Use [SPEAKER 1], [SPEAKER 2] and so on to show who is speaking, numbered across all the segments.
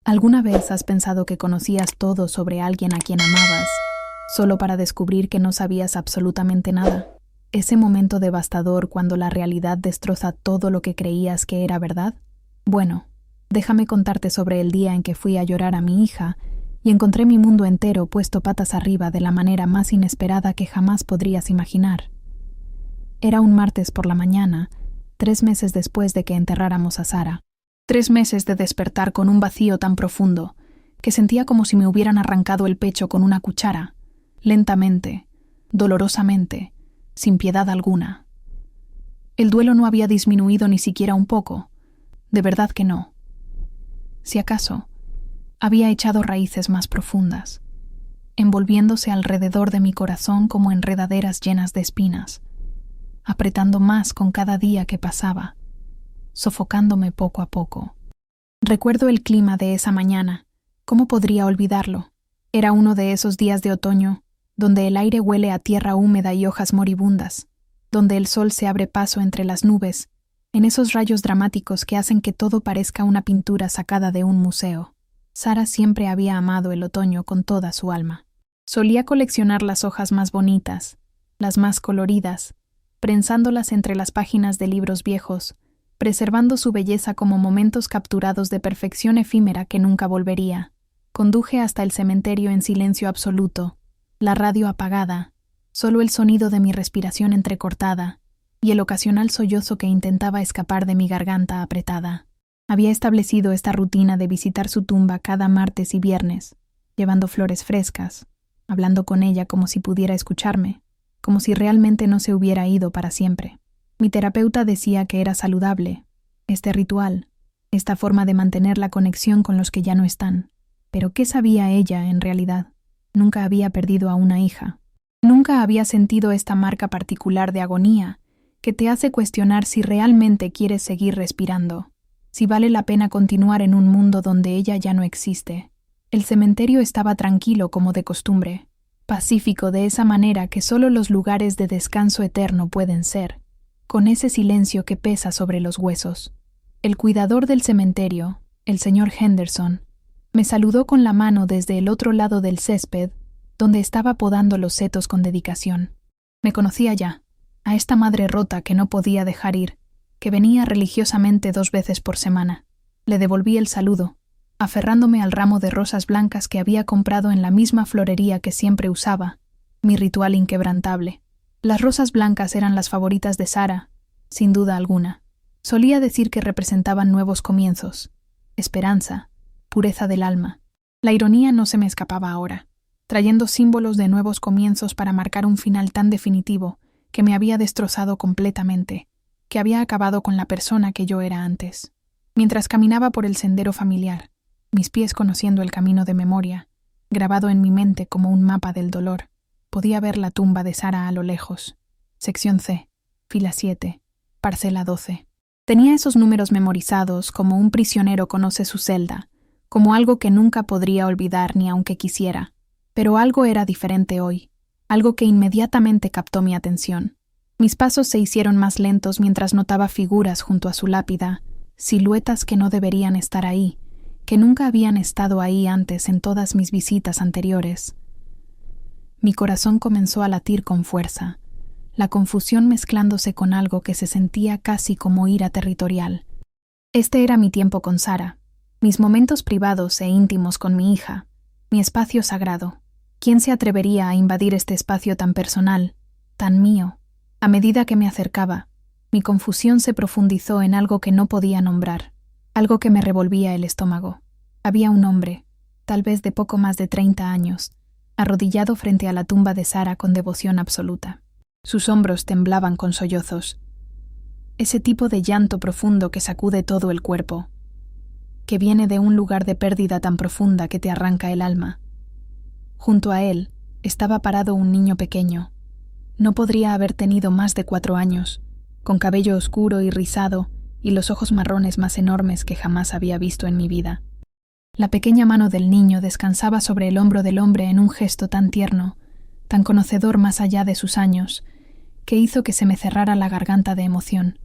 [SPEAKER 1] ¿Alguna vez has pensado que conocías todo sobre alguien a quien amabas, solo para descubrir que no sabías absolutamente nada? Ese momento devastador cuando la realidad destroza todo lo que creías que era verdad. Bueno, déjame contarte sobre el día en que fui a llorar a mi hija y encontré mi mundo entero puesto patas arriba de la manera más inesperada que jamás podrías imaginar. Era un martes por la mañana, 3 meses después de que enterráramos a Sara. 3 meses de despertar con un vacío tan profundo que sentía como si me hubieran arrancado el pecho con una cuchara, lentamente, dolorosamente, sin piedad alguna. El duelo no había disminuido ni siquiera un poco, de verdad que no. Si acaso, había echado raíces más profundas, envolviéndose alrededor de mi corazón como enredaderas llenas de espinas, apretando más con cada día que pasaba, sofocándome poco a poco. Recuerdo el clima de esa mañana. ¿Cómo podría olvidarlo? Era uno de esos días de otoño, donde el aire huele a tierra húmeda y hojas moribundas, donde el sol se abre paso entre las nubes, en esos rayos dramáticos que hacen que todo parezca una pintura sacada de un museo. Sara siempre había amado el otoño con toda su alma. Solía coleccionar las hojas más bonitas, las más coloridas, prensándolas entre las páginas de libros viejos, preservando su belleza como momentos capturados de perfección efímera que nunca volvería. Conduje hasta el cementerio en silencio absoluto, la radio apagada, solo el sonido de mi respiración entrecortada y el ocasional sollozo que intentaba escapar de mi garganta apretada. Había establecido esta rutina de visitar su tumba cada martes y viernes, llevando flores frescas, hablando con ella como si pudiera escucharme, como si realmente no se hubiera ido para siempre. Mi terapeuta decía que era saludable, este ritual, esta forma de mantener la conexión con los que ya no están. Pero ¿qué sabía ella en realidad? Nunca había perdido a una hija. Nunca había sentido esta marca particular de agonía que te hace cuestionar si realmente quieres seguir respirando, si vale la pena continuar en un mundo donde ella ya no existe. El cementerio estaba tranquilo como de costumbre, pacífico de esa manera que solo los lugares de descanso eterno pueden ser, con ese silencio que pesa sobre los huesos. El cuidador del cementerio, el señor Henderson, me saludó con la mano desde el otro lado del césped, donde estaba podando los setos con dedicación. Me conocía ya, a esta madre rota que no podía dejar ir, que venía religiosamente 2 veces por semana. Le devolví el saludo, aferrándome al ramo de rosas blancas que había comprado en la misma florería que siempre usaba, mi ritual inquebrantable. Las rosas blancas eran las favoritas de Sara, sin duda alguna. Solía decir que representaban nuevos comienzos, esperanza, pureza del alma. La ironía no se me escapaba ahora, trayendo símbolos de nuevos comienzos para marcar un final tan definitivo que me había destrozado completamente, que había acabado con la persona que yo era antes. Mientras caminaba por el sendero familiar, mis pies conociendo el camino de memoria, grabado en mi mente como un mapa del dolor, podía ver la tumba de Sara a lo lejos. Sección C, fila 7, parcela 12. Tenía esos números memorizados como un prisionero conoce su celda, como algo que nunca podría olvidar ni aunque quisiera. Pero algo era diferente hoy, algo que inmediatamente captó mi atención. Mis pasos se hicieron más lentos mientras notaba figuras junto a su lápida, siluetas que no deberían estar ahí, que nunca habían estado ahí antes en todas mis visitas anteriores. Mi corazón comenzó a latir con fuerza, la confusión mezclándose con algo que se sentía casi como ira territorial. Este era mi tiempo con Sara, mis momentos privados e íntimos con mi hija, mi espacio sagrado. ¿Quién se atrevería a invadir este espacio tan personal, tan mío? A medida que me acercaba, mi confusión se profundizó en algo que no podía nombrar, algo que me revolvía el estómago. Había un hombre, tal vez de poco más de 30 años, arrodillado frente a la tumba de Sara con devoción absoluta. Sus hombros temblaban con sollozos. Ese tipo de llanto profundo que sacude todo el cuerpo, que viene de un lugar de pérdida tan profunda que te arranca el alma. Junto a él estaba parado un niño pequeño. No podría haber tenido más de 4 años, con cabello oscuro y rizado y los ojos marrones más enormes que jamás había visto en mi vida. La pequeña mano del niño descansaba sobre el hombro del hombre en un gesto tan tierno, tan conocedor más allá de sus años, que hizo que se me cerrara la garganta de emoción.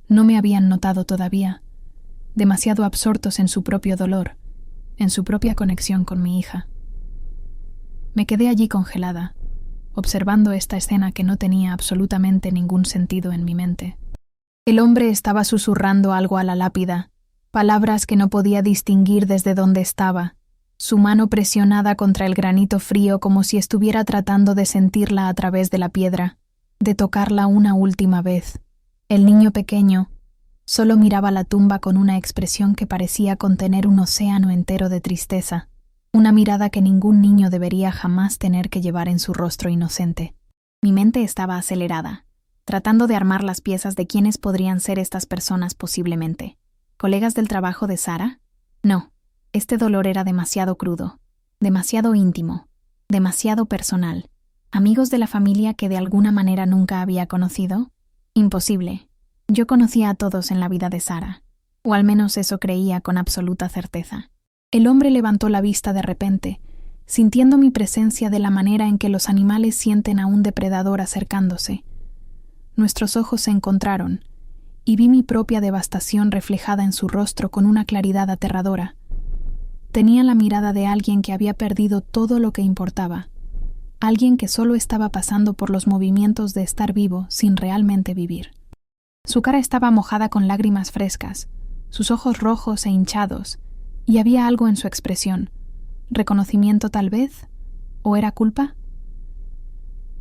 [SPEAKER 1] No me habían notado todavía, demasiado absortos en su propio dolor, en su propia conexión con mi hija. Me quedé allí congelada, observando esta escena que no tenía absolutamente ningún sentido en mi mente. El hombre estaba susurrando algo a la lápida, palabras que no podía distinguir desde donde estaba, su mano presionada contra el granito frío como si estuviera tratando de sentirla a través de la piedra, de tocarla una última vez. El niño pequeño solo miraba la tumba con una expresión que parecía contener un océano entero de tristeza, una mirada que ningún niño debería jamás tener que llevar en su rostro inocente. Mi mente estaba acelerada, tratando de armar las piezas de quiénes podrían ser estas personas posiblemente. ¿Colegas del trabajo de Sara? No, este dolor era demasiado crudo, demasiado íntimo, demasiado personal. ¿Amigos de la familia que de alguna manera nunca había conocido? Imposible. Yo conocía a todos en la vida de Sara, o al menos eso creía con absoluta certeza. El hombre levantó la vista de repente, sintiendo mi presencia de la manera en que los animales sienten a un depredador acercándose. Nuestros ojos se encontraron, y vi mi propia devastación reflejada en su rostro con una claridad aterradora. Tenía la mirada de alguien que había perdido todo lo que importaba, alguien que solo estaba pasando por los movimientos de estar vivo sin realmente vivir. Su cara estaba mojada con lágrimas frescas, sus ojos rojos e hinchados, y había algo en su expresión. ¿Reconocimiento tal vez? ¿O era culpa?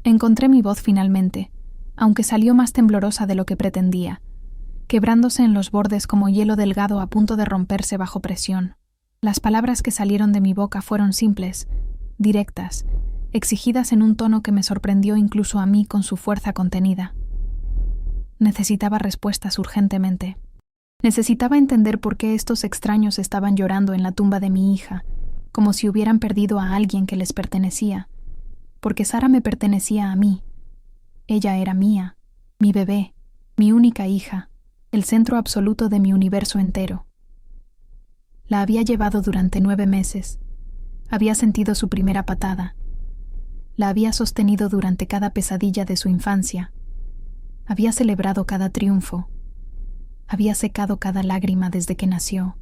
[SPEAKER 1] Encontré mi voz finalmente, aunque salió más temblorosa de lo que pretendía, quebrándose en los bordes como hielo delgado a punto de romperse bajo presión. Las palabras que salieron de mi boca fueron simples, directas, exigidas en un tono que me sorprendió incluso a mí con su fuerza contenida. Necesitaba respuestas urgentemente. Necesitaba entender por qué estos extraños estaban llorando en la tumba de mi hija, como si hubieran perdido a alguien que les pertenecía, porque Sara me pertenecía a mí. Ella era mía, mi bebé, mi única hija, el centro absoluto de mi universo entero. La había llevado durante 9 meses. Había sentido su primera patada. La había sostenido durante cada pesadilla de su infancia. Había celebrado cada triunfo. Había secado cada lágrima desde que nació.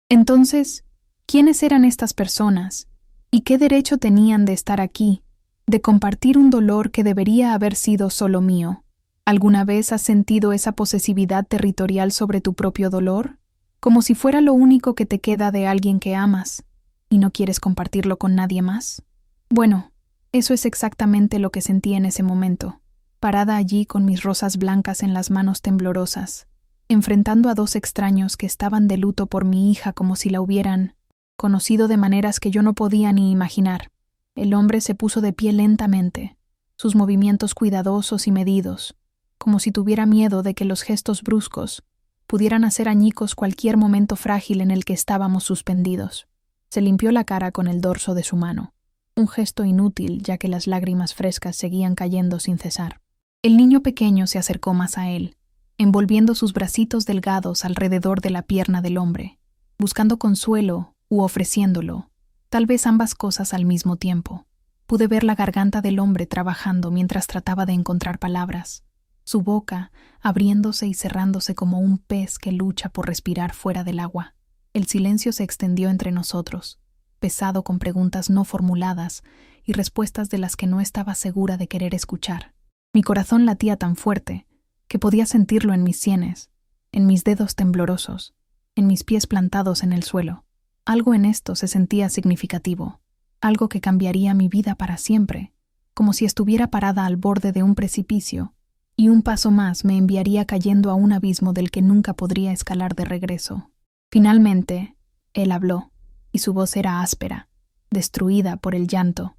[SPEAKER 1] Entonces, ¿quiénes eran estas personas? ¿Y qué derecho tenían de estar aquí, de compartir un dolor que debería haber sido solo mío? ¿Alguna vez has sentido esa posesividad territorial sobre tu propio dolor? Como si fuera lo único que te queda de alguien que amas, y no quieres compartirlo con nadie más. Bueno, eso es exactamente lo que sentí en ese momento, parada allí con mis rosas blancas en las manos temblorosas, enfrentando a 2 extraños que estaban de luto por mi hija como si la hubieran conocido de maneras que yo no podía ni imaginar. El hombre se puso de pie lentamente, sus movimientos cuidadosos y medidos, como si tuviera miedo de que los gestos bruscos pudieran hacer añicos cualquier momento frágil en el que estábamos suspendidos. Se limpió la cara con el dorso de su mano, un gesto inútil ya que las lágrimas frescas seguían cayendo sin cesar. El niño pequeño se acercó más a él, envolviendo sus bracitos delgados alrededor de la pierna del hombre, buscando consuelo u ofreciéndolo, tal vez ambas cosas al mismo tiempo. Pude ver la garganta del hombre trabajando mientras trataba de encontrar palabras, su boca abriéndose y cerrándose como un pez que lucha por respirar fuera del agua. El silencio se extendió entre nosotros, pesado con preguntas no formuladas y respuestas de las que no estaba segura de querer escuchar. Mi corazón latía tan fuerte que podía sentirlo en mis sienes, en mis dedos temblorosos, en mis pies plantados en el suelo. Algo en esto se sentía significativo, algo que cambiaría mi vida para siempre, como si estuviera parada al borde de un precipicio, y un paso más me enviaría cayendo a un abismo del que nunca podría escalar de regreso. Finalmente, él habló, y su voz era áspera, destruida por el llanto,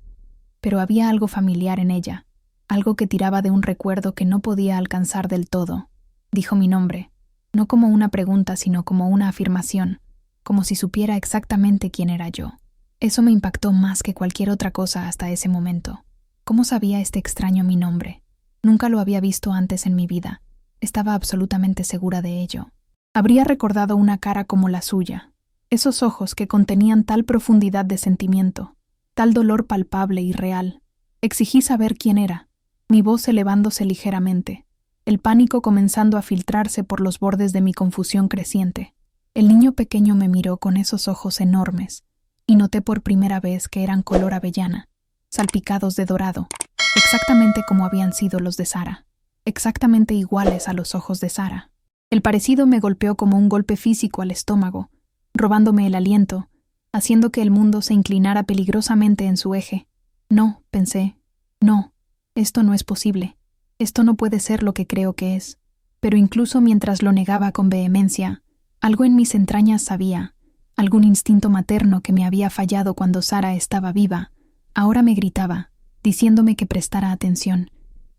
[SPEAKER 1] pero había algo familiar en ella, algo que tiraba de un recuerdo que no podía alcanzar del todo. Dijo mi nombre, no como una pregunta sino como una afirmación, como si supiera exactamente quién era yo. Eso me impactó más que cualquier otra cosa hasta ese momento. ¿Cómo sabía este extraño mi nombre? Nunca lo había visto antes en mi vida. Estaba absolutamente segura de ello. Habría recordado una cara como la suya, esos ojos que contenían tal profundidad de sentimiento, tal dolor palpable y real. Exigí saber quién era, mi voz elevándose ligeramente, el pánico comenzando a filtrarse por los bordes de mi confusión creciente. El niño pequeño me miró con esos ojos enormes, y noté por primera vez que eran color avellana, salpicados de dorado, exactamente como habían sido los de Sara, exactamente iguales a los ojos de Sara. El parecido me golpeó como un golpe físico al estómago, robándome el aliento, haciendo que el mundo se inclinara peligrosamente en su eje. No, pensé, no, esto no es posible. Esto no puede ser lo que creo que es. Pero incluso mientras lo negaba con vehemencia, algo en mis entrañas sabía, algún instinto materno que me había fallado cuando Sara estaba viva, ahora me gritaba, diciéndome que prestara atención,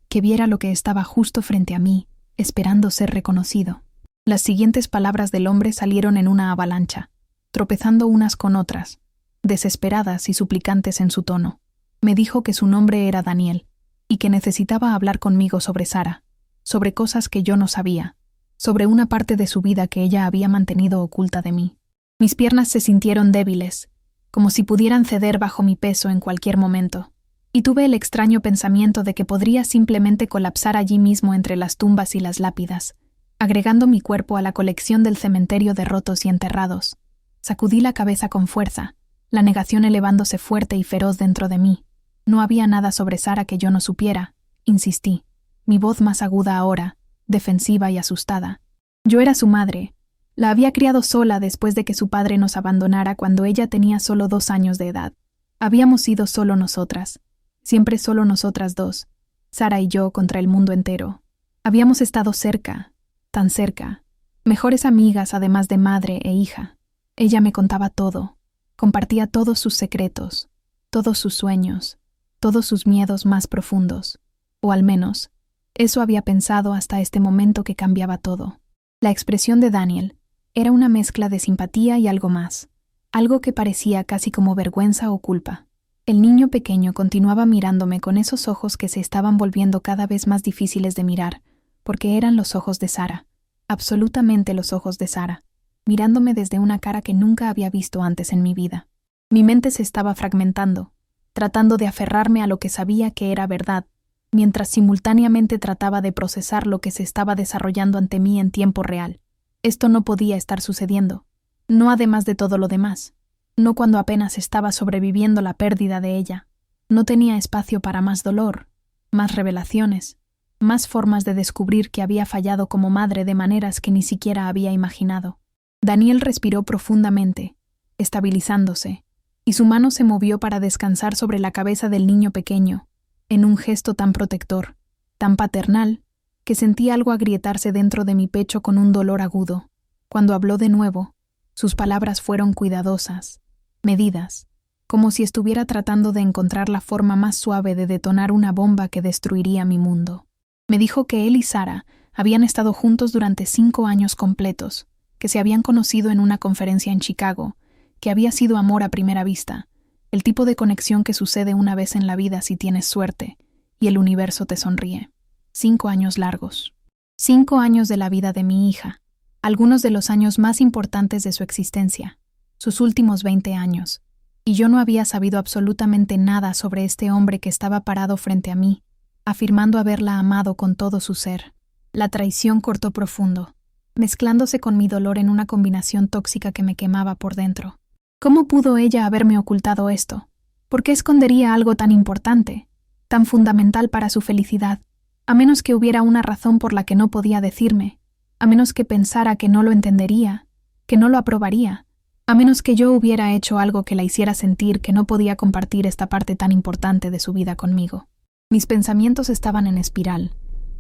[SPEAKER 1] que viera lo que estaba justo frente a mí, esperando ser reconocido. Las siguientes palabras del hombre salieron en una avalancha, tropezando unas con otras, desesperadas y suplicantes en su tono. Me dijo que su nombre era Daniel, y que necesitaba hablar conmigo sobre Sara, sobre cosas que yo no sabía, sobre una parte de su vida que ella había mantenido oculta de mí. Mis piernas se sintieron débiles, como si pudieran ceder bajo mi peso en cualquier momento, y tuve el extraño pensamiento de que podría simplemente colapsar allí mismo entre las tumbas y las lápidas, agregando mi cuerpo a la colección del cementerio de rotos y enterrados. Sacudí la cabeza con fuerza, la negación elevándose fuerte y feroz dentro de mí. No había nada sobre Sara que yo no supiera, insistí, mi voz más aguda ahora, defensiva y asustada. Yo era su madre. La había criado sola después de que su padre nos abandonara cuando ella tenía solo 2 años de edad. Habíamos sido solo nosotras, siempre solo nosotras dos, Sara y yo contra el mundo entero. Habíamos estado cerca, tan cerca, mejores amigas además de madre e hija. Ella me contaba todo, compartía todos sus secretos, todos sus sueños, todos sus miedos más profundos, o al menos, eso había pensado hasta este momento que cambiaba todo. La expresión de Daniel era una mezcla de simpatía y algo más, algo que parecía casi como vergüenza o culpa. El niño pequeño continuaba mirándome con esos ojos que se estaban volviendo cada vez más difíciles de mirar, porque eran los ojos de Sara, absolutamente los ojos de Sara, mirándome desde una cara que nunca había visto antes en mi vida. Mi mente se estaba fragmentando, tratando de aferrarme a lo que sabía que era verdad, mientras simultáneamente trataba de procesar lo que se estaba desarrollando ante mí en tiempo real. Esto no podía estar sucediendo, no además de todo lo demás, no cuando apenas estaba sobreviviendo la pérdida de ella. No tenía espacio para más dolor, más revelaciones, más formas de descubrir que había fallado como madre de maneras que ni siquiera había imaginado. Daniel respiró profundamente, estabilizándose, y su mano se movió para descansar sobre la cabeza del niño pequeño, en un gesto tan protector, tan paternal, que sentí algo agrietarse dentro de mi pecho con un dolor agudo. Cuando habló de nuevo, sus palabras fueron cuidadosas, medidas, como si estuviera tratando de encontrar la forma más suave de detonar una bomba que destruiría mi mundo. Me dijo que él y Sara habían estado juntos durante 5 años completos, que se habían conocido en una conferencia en Chicago, que había sido amor a primera vista, el tipo de conexión que sucede una vez en la vida si tienes suerte, y el universo te sonríe. 5 años largos. 5 años de la vida de mi hija, algunos de los años más importantes de su existencia, sus últimos 20 años, y yo no había sabido absolutamente nada sobre este hombre que estaba parado frente a mí, afirmando haberla amado con todo su ser. La traición cortó profundo, mezclándose con mi dolor en una combinación tóxica que me quemaba por dentro. ¿Cómo pudo ella haberme ocultado esto? ¿Por qué escondería algo tan importante, tan fundamental para su felicidad, a menos que hubiera una razón por la que no podía decirme, a menos que pensara que no lo entendería, que no lo aprobaría, a menos que yo hubiera hecho algo que la hiciera sentir que no podía compartir esta parte tan importante de su vida conmigo? Mis pensamientos estaban en espiral,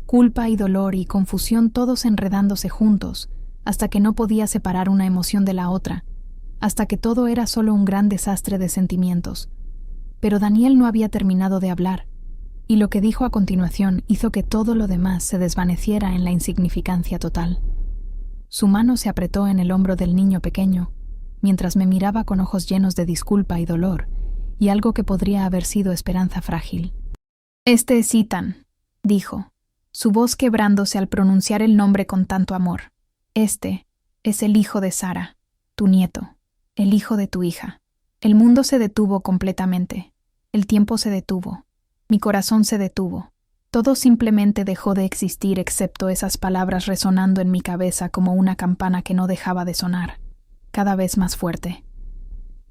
[SPEAKER 1] culpa y dolor y confusión todos enredándose juntos, hasta que no podía separar una emoción de la otra, hasta que todo era solo un gran desastre de sentimientos. Pero Daniel no había terminado de hablar, y lo que dijo a continuación hizo que todo lo demás se desvaneciera en la insignificancia total. Su mano se apretó en el hombro del niño pequeño, mientras me miraba con ojos llenos de disculpa y dolor, y algo que podría haber sido esperanza frágil. «Este es Ethan», dijo, su voz quebrándose al pronunciar el nombre con tanto amor. «Este es el hijo de Sara, tu nieto, el hijo de tu hija». El mundo se detuvo completamente. El tiempo se detuvo. Mi corazón se detuvo. Todo simplemente dejó de existir excepto esas palabras resonando en mi cabeza como una campana que no dejaba de sonar, cada vez más fuerte.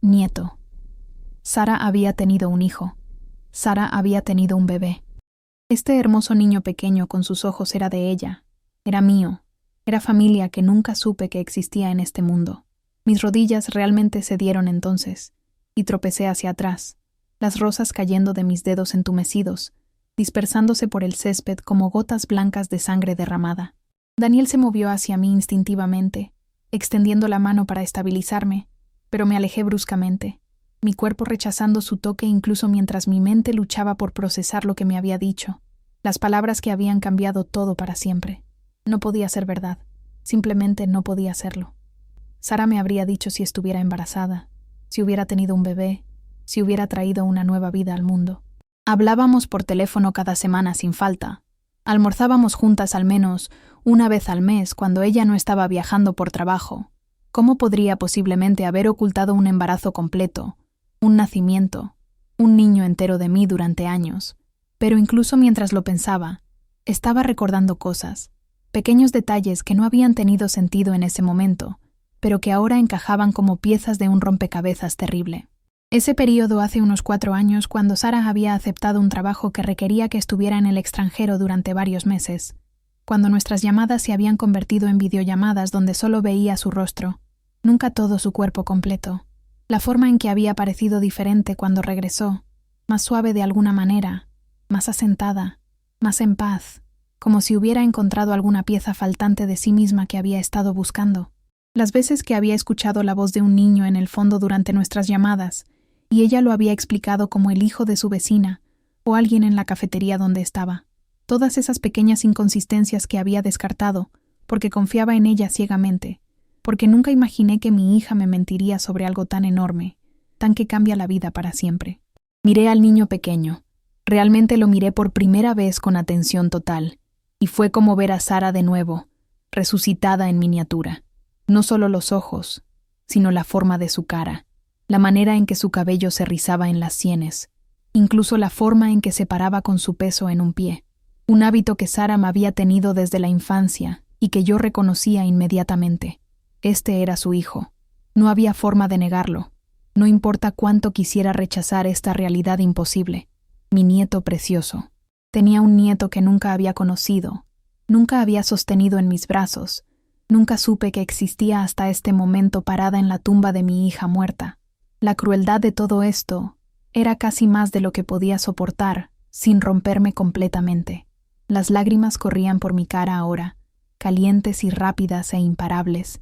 [SPEAKER 1] Nieto, Sara había tenido un hijo. Sara había tenido un bebé. Este hermoso niño pequeño con sus ojos era de ella. Era mío. Era familia que nunca supe que existía en este mundo. Mis rodillas realmente cedieron entonces, y tropecé hacia atrás, las rosas cayendo de mis dedos entumecidos, dispersándose por el césped como gotas blancas de sangre derramada. Daniel se movió hacia mí instintivamente, extendiendo la mano para estabilizarme, pero me alejé bruscamente, mi cuerpo rechazando su toque incluso mientras mi mente luchaba por procesar lo que me había dicho, las palabras que habían cambiado todo para siempre. No podía ser verdad, simplemente no podía serlo. Sara me habría dicho si estuviera embarazada, si hubiera tenido un bebé, si hubiera traído una nueva vida al mundo. Hablábamos por teléfono cada semana sin falta. Almorzábamos juntas al menos una vez al mes cuando ella no estaba viajando por trabajo. ¿Cómo podría posiblemente haber ocultado un embarazo completo, un nacimiento, un niño entero de mí durante años? Pero incluso mientras lo pensaba, estaba recordando cosas, pequeños detalles que no habían tenido sentido en ese momento, pero que ahora encajaban como piezas de un rompecabezas terrible. Ese período hace unos 4 años cuando Sara había aceptado un trabajo que requería que estuviera en el extranjero durante varios meses, cuando nuestras llamadas se habían convertido en videollamadas donde solo veía su rostro, nunca todo su cuerpo completo, la forma en que había parecido diferente cuando regresó, más suave de alguna manera, más asentada, más en paz, como si hubiera encontrado alguna pieza faltante de sí misma que había estado buscando. Las veces que había escuchado la voz de un niño en el fondo durante nuestras llamadas, y ella lo había explicado como el hijo de su vecina o alguien en la cafetería donde estaba. Todas esas pequeñas inconsistencias que había descartado, porque confiaba en ella ciegamente, porque nunca imaginé que mi hija me mentiría sobre algo tan enorme, tan que cambia la vida para siempre. Miré al niño pequeño. Realmente lo miré por primera vez con atención total, y fue como ver a Sara de nuevo, resucitada en miniatura. No solo los ojos, sino la forma de su cara, la manera en que su cabello se rizaba en las sienes, incluso la forma en que se paraba con su peso en un pie, un hábito que Sara me había tenido desde la infancia y que yo reconocía inmediatamente. Este era su hijo. No había forma de negarlo. No importa cuánto quisiera rechazar esta realidad imposible. Mi nieto precioso. Tenía un nieto que nunca había conocido, nunca había sostenido en mis brazos, nunca supe que existía hasta este momento parada en la tumba de mi hija muerta. La crueldad de todo esto era casi más de lo que podía soportar, sin romperme completamente. Las lágrimas corrían por mi cara ahora, calientes y rápidas e imparables,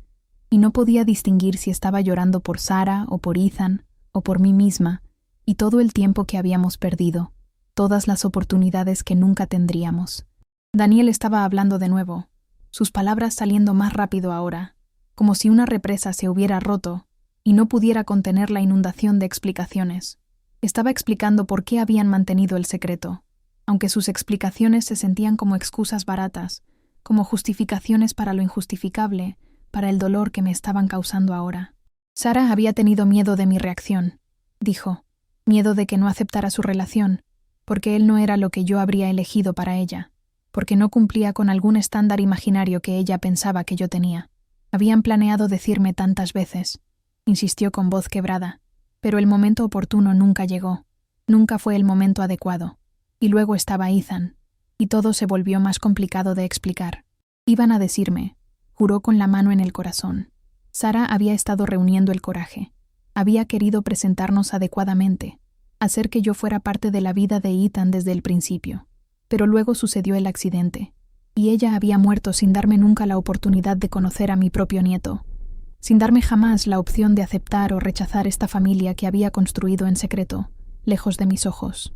[SPEAKER 1] y no podía distinguir si estaba llorando por Sara o por Ethan o por mí misma, y todo el tiempo que habíamos perdido, todas las oportunidades que nunca tendríamos. Daniel estaba hablando de nuevo, sus palabras saliendo más rápido ahora, como si una represa se hubiera roto y no pudiera contener la inundación de explicaciones. Estaba explicando por qué habían mantenido el secreto, aunque sus explicaciones se sentían como excusas baratas, como justificaciones para lo injustificable, para el dolor que me estaban causando ahora. Sara había tenido miedo de mi reacción, dijo, miedo de que no aceptara su relación, porque él no era lo que yo habría elegido para ella, porque no cumplía con algún estándar imaginario que ella pensaba que yo tenía. Habían planeado decirme tantas veces, insistió con voz quebrada, pero el momento oportuno nunca llegó, nunca fue el momento adecuado. Y luego estaba Ethan, y todo se volvió más complicado de explicar. Iban a decirme, juró con la mano en el corazón. Sara había estado reuniendo el coraje, había querido presentarnos adecuadamente, hacer que yo fuera parte de la vida de Ethan desde el principio. Pero luego sucedió el accidente, y ella había muerto sin darme nunca la oportunidad de conocer a mi propio nieto, sin darme jamás la opción de aceptar o rechazar esta familia que había construido en secreto, lejos de mis ojos.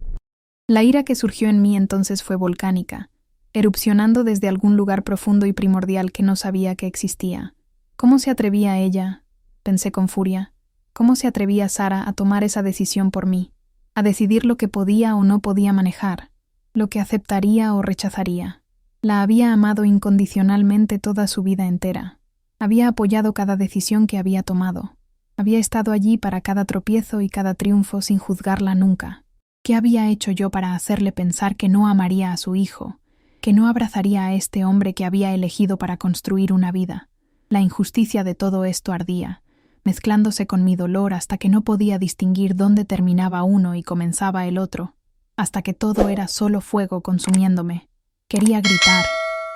[SPEAKER 1] La ira que surgió en mí entonces fue volcánica, erupcionando desde algún lugar profundo y primordial que no sabía que existía. ¿Cómo se atrevía ella? Pensé con furia. ¿Cómo se atrevía Sara a tomar esa decisión por mí? A decidir lo que podía o no podía manejar, lo que aceptaría o rechazaría. La había amado incondicionalmente toda su vida entera. Había apoyado cada decisión que había tomado. Había estado allí para cada tropiezo y cada triunfo sin juzgarla nunca. ¿Qué había hecho yo para hacerle pensar que no amaría a su hijo, que no abrazaría a este hombre que había elegido para construir una vida? La injusticia de todo esto ardía. mezclándose con mi dolor hasta que no podía distinguir dónde terminaba uno y comenzaba el otro, hasta que todo era solo fuego consumiéndome. Quería gritar,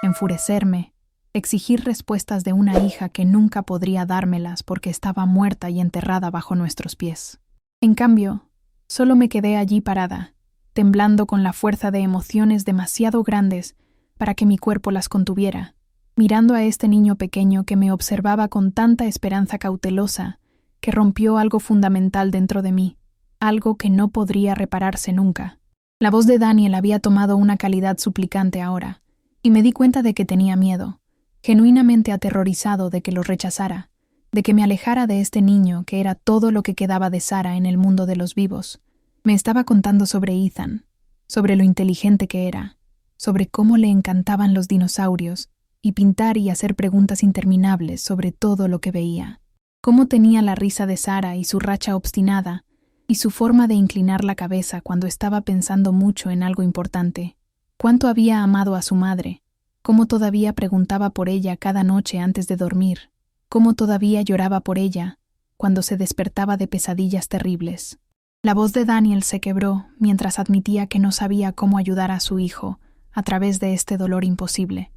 [SPEAKER 1] enfurecerme, exigir respuestas de una hija que nunca podría dármelas porque estaba muerta y enterrada bajo nuestros pies. En cambio, solo me quedé allí parada, temblando con la fuerza de emociones demasiado grandes para que mi cuerpo las contuviera, mirando a este niño pequeño que me observaba con tanta esperanza cautelosa que rompió algo fundamental dentro de mí, algo que no podría repararse nunca. La voz de Daniel había tomado una calidad suplicante ahora, y me di cuenta de que tenía miedo, genuinamente aterrorizado de que lo rechazara, de que me alejara de este niño que era todo lo que quedaba de Sara en el mundo de los vivos. Me estaba contando sobre Ethan, sobre lo inteligente que era, sobre cómo le encantaban los dinosaurios, y pintar y hacer preguntas interminables sobre todo lo que veía. Cómo tenía la risa de Sara y su racha obstinada, y su forma de inclinar la cabeza cuando estaba pensando mucho en algo importante. Cuánto había amado a su madre, cómo todavía preguntaba por ella cada noche antes de dormir, cómo todavía lloraba por ella cuando se despertaba de pesadillas terribles. La voz de Daniel se quebró mientras admitía que no sabía cómo ayudar a su hijo a través de este dolor imposible.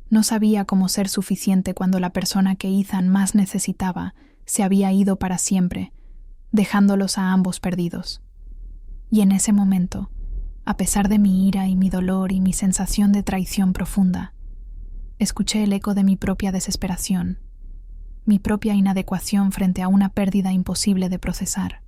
[SPEAKER 1] No sabía cómo ser suficiente cuando la persona que Ethan más necesitaba se había ido para siempre, dejándolos a ambos perdidos. Y en ese momento, a pesar de mi ira y mi dolor y mi sensación de traición profunda, escuché el eco de mi propia desesperación, mi propia inadecuación frente a una pérdida imposible de procesar.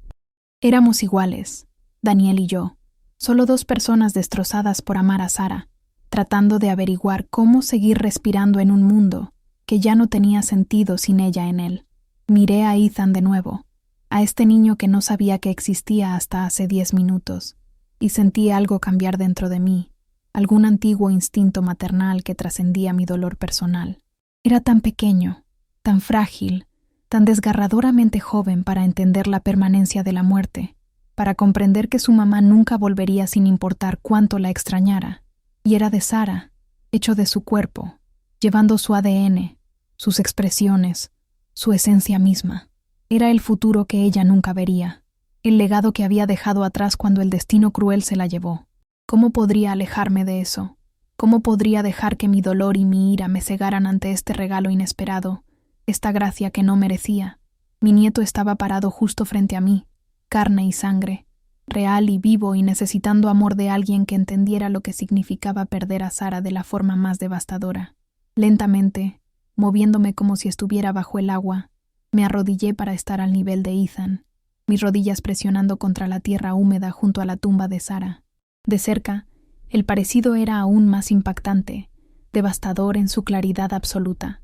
[SPEAKER 1] Éramos iguales, Daniel y yo, solo dos personas destrozadas por amar a Sara, tratando de averiguar cómo seguir respirando en un mundo que ya no tenía sentido sin ella en él. Miré a Ethan de nuevo, a este niño que no sabía que existía hasta hace 10 minutos, y sentí algo cambiar dentro de mí, algún antiguo instinto maternal que trascendía mi dolor personal. Era tan pequeño, tan frágil, tan desgarradoramente joven para entender la permanencia de la muerte, para comprender que su mamá nunca volvería sin importar cuánto la extrañara. Y era de Sara, hecho de su cuerpo, llevando su ADN, sus expresiones, su esencia misma. Era el futuro que ella nunca vería, el legado que había dejado atrás cuando el destino cruel se la llevó. ¿Cómo podría alejarme de eso? ¿Cómo podría dejar que mi dolor y mi ira me cegaran ante este regalo inesperado, esta gracia que no merecía? Mi nieto estaba parado justo frente a mí, carne y sangre, real y vivo y necesitando amor de alguien que entendiera lo que significaba perder a Sara de la forma más devastadora. Lentamente, moviéndome como si estuviera bajo el agua, me arrodillé para estar al nivel de Ethan, mis rodillas presionando contra la tierra húmeda junto a la tumba de Sara. De cerca, el parecido era aún más impactante, devastador en su claridad absoluta.